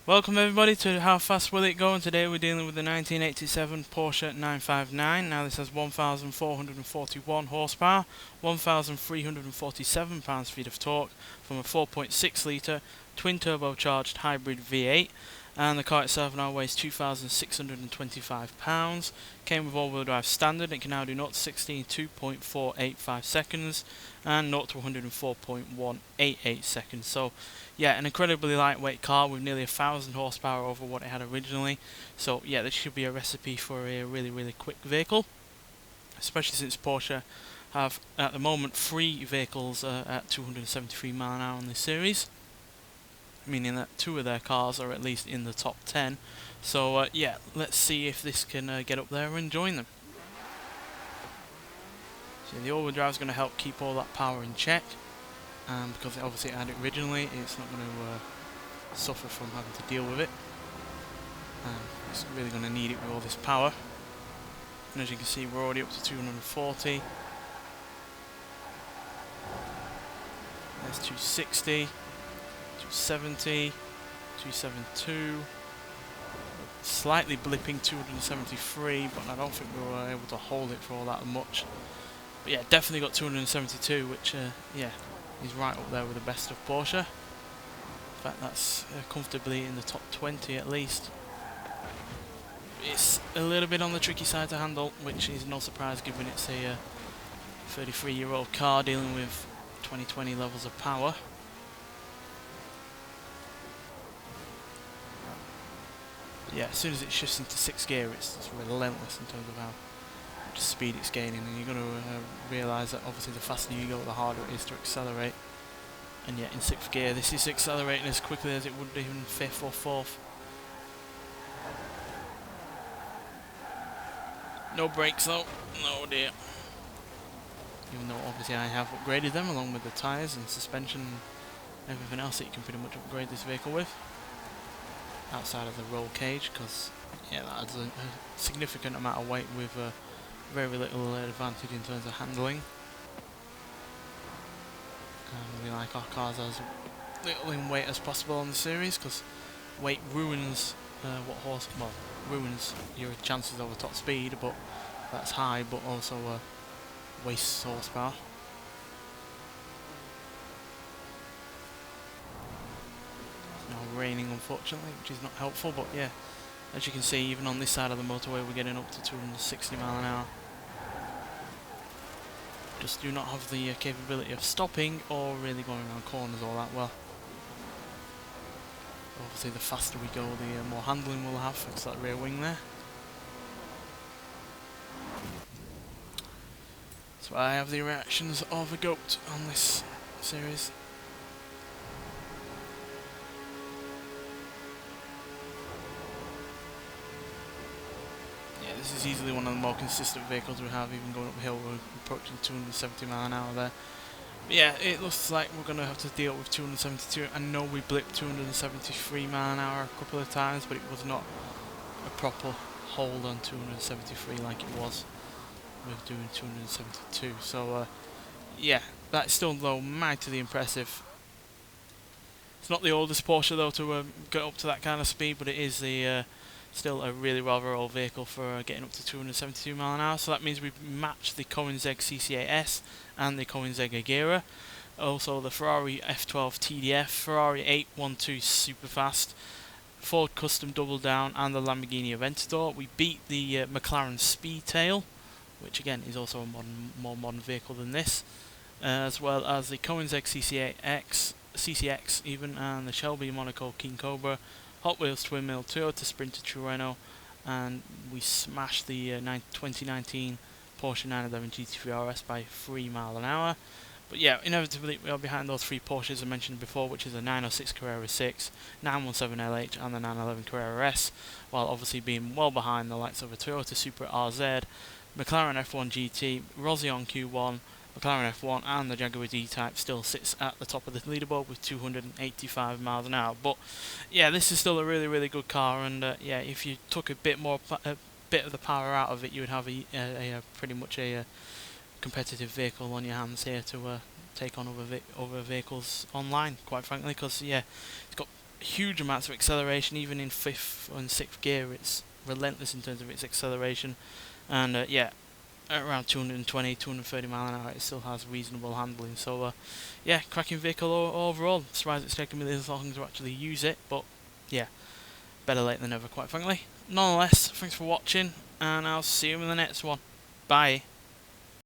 Welcome everybody to How Fast Will It Go, and today we're dealing with the 1987 Porsche 959. Now this has 1,441 horsepower, 1,347 pounds-feet of torque from a 4.6 litre twin turbocharged hybrid V8, and the car itself now weighs 2,625 pounds. Came with all-wheel drive standard. It can now do 0 to 60 in 2.485 seconds and 0 to 104.188 seconds. So yeah, an incredibly lightweight car with nearly 1,000 horsepower over what it had originally. So yeah, this should be a recipe for a really quick vehicle, especially since Porsche have at the moment 3 vehicles at 273 mile an hour in this series, meaning that 2 of their cars are at least in the top 10. So yeah, let's see if this can get up there and join them. So the all-wheel drive is going to help keep all that power in check. Because obviously it had it originally, it's not going to suffer from having to deal with it. It's really going to need it with all this power. And as you can see, we're already up to 240. There's 260, 270, 272. Slightly blipping 273, but I don't think we were able to hold it for all that much. But yeah, definitely got 272, which yeah, he's right up there with the best of Porsche. In fact, that's comfortably in the top 20 at least. It's a little bit on the tricky side to handle, which is no surprise given it's a 33-year-old car dealing with 2020 levels of power. Yeah, as soon as it shifts into 6th gear, it's relentless in terms of how much speed it's gaining, and you're going to realise that obviously the faster you go, the harder it is to accelerate. And yet in 6th gear, this is accelerating as quickly as it would even 5th or 4th. No brakes though, no dear. Even though obviously I have upgraded them along with the tyres and suspension and everything else that you can pretty much upgrade this vehicle with. Outside of the roll cage, because yeah, that adds a significant amount of weight with very little advantage in terms of handling. We like our cars as little in weight as possible on the series, because weight ruins ruins your chances of a top speed, but that's high, but also wastes horsepower. It's now raining unfortunately, which is not helpful, but yeah, as you can see, even on this side of the motorway we're getting up to 260 mile an hour. Just do not have the capability of stopping or really going around corners all that well. Obviously the faster we go, the more handling we'll have thanks to that rear wing there. So I have the reactions of a goat on this series. Yeah, this is easily one of the more consistent vehicles we have, even going uphill. We're approaching 270 mile an hour there. But yeah, it looks like we're going to have to deal with 272. I know we blipped 273 mile an hour a couple of times, but it was not a proper hold on 273 like it was with doing 272. So yeah, that's still though mightily impressive. It's not the oldest Porsche though to get up to that kind of speed, but it is the still a really well-rolled vehicle for getting up to 272 mile an hour. So that means we've matched the Koenigsegg CC8S and the Koenigsegg Agera. Also the Ferrari F12tdf, Ferrari F12 Superfast, Ford Custom Double Down, and the Lamborghini Aventador. We beat the McLaren Speedtail, which again is also a more modern vehicle than this, as well as the Koenigsegg CC8X, CCX even, and the Shelby Monaco King Cobra, Hot Wheels Twin Mill, Toyota Sprinter Tureno, and we smashed the 2019 Porsche 911 GT3 RS by 3 mile an hour. But yeah, inevitably we are behind those 3 Porsches I mentioned before, which is the 906 Carrera 6, 917 LH and the 911 Carrera S, while obviously being well behind the likes of a Toyota Supra RZ, McLaren F1 GT, Rossion Q1, McLaren F1 and the Jaguar D-Type still sits at the top of the leaderboard with 285 miles an hour. But yeah, this is still a really good car, and yeah, if you took a bit of the power out of it, you would have a pretty much a competitive vehicle on your hands here to take on other vehicles online, quite frankly, because yeah, it's got huge amounts of acceleration, even in 5th and 6th gear. It's relentless in terms of its acceleration, and yeah, at around 220, 230 mile an hour, it still has reasonable handling. So yeah, cracking vehicle overall. Surprised it's taken me this long to actually use it, but yeah, better late than never, quite frankly. Nonetheless, thanks for watching, and I'll see you in the next one. Bye.